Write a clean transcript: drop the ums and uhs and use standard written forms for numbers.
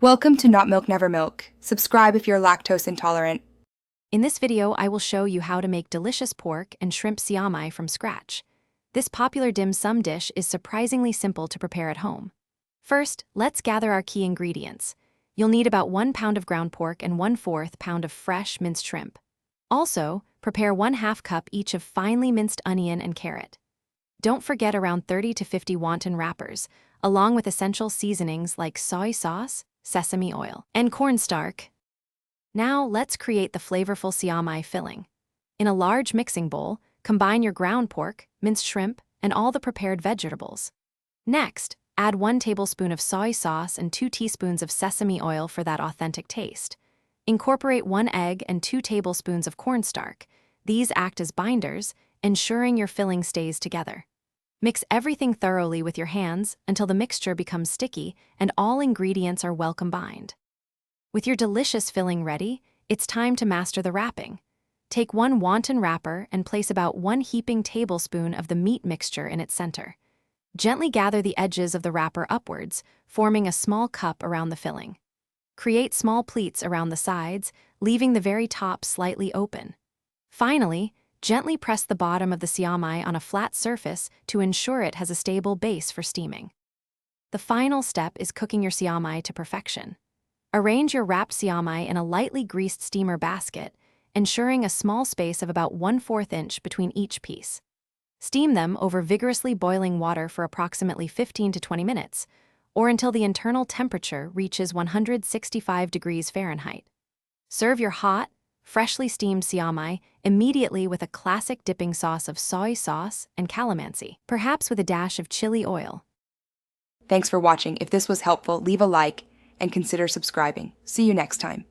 Welcome to Not Milk Never Milk. Subscribe if you're lactose intolerant. In this video, I will show you how to make delicious pork and shrimp siomai from scratch. This popular dim sum dish is surprisingly simple to prepare at home. First, let's gather our key ingredients. You'll need about 1 pound of ground pork and 1/4 pound of fresh minced shrimp. Also, prepare 1/2 cup each of finely minced onion and carrot. Don't forget around 30 to 50 wonton wrappers, along with essential seasonings like soy sauce, sesame oil, and cornstarch. Now let's create the flavorful siomai filling. In a large mixing bowl, combine your ground pork, minced shrimp, and all the prepared vegetables. Next, add 1 tablespoon of soy sauce and 2 teaspoons of sesame oil for that authentic taste. Incorporate 1 egg and 2 tablespoons of cornstarch. These act as binders, ensuring your filling stays together. Mix everything thoroughly with your hands until the mixture becomes sticky and all ingredients are well combined. With your delicious filling ready, it's time to master the wrapping. Take 1 wonton wrapper and place about 1 heaping tablespoon of the meat mixture in its center. Gently gather the edges of the wrapper upwards, forming a small cup around the filling. Create small pleats around the sides, leaving the very top slightly open. Finally, gently press the bottom of the siomai on a flat surface to ensure it has a stable base for steaming. The final step is cooking your siomai to perfection. Arrange your wrapped siomai in a lightly greased steamer basket, ensuring a small space of about 1/4 inch between each piece. Steam them over vigorously boiling water for approximately 15 to 20 minutes, or until the internal temperature reaches 165 degrees Fahrenheit. Serve your hot, freshly steamed siomai immediately with a classic dipping sauce of soy sauce and calamansi, perhaps with a dash of chili oil. Thanks for watching. If this was helpful, leave a like and consider subscribing. See you next time.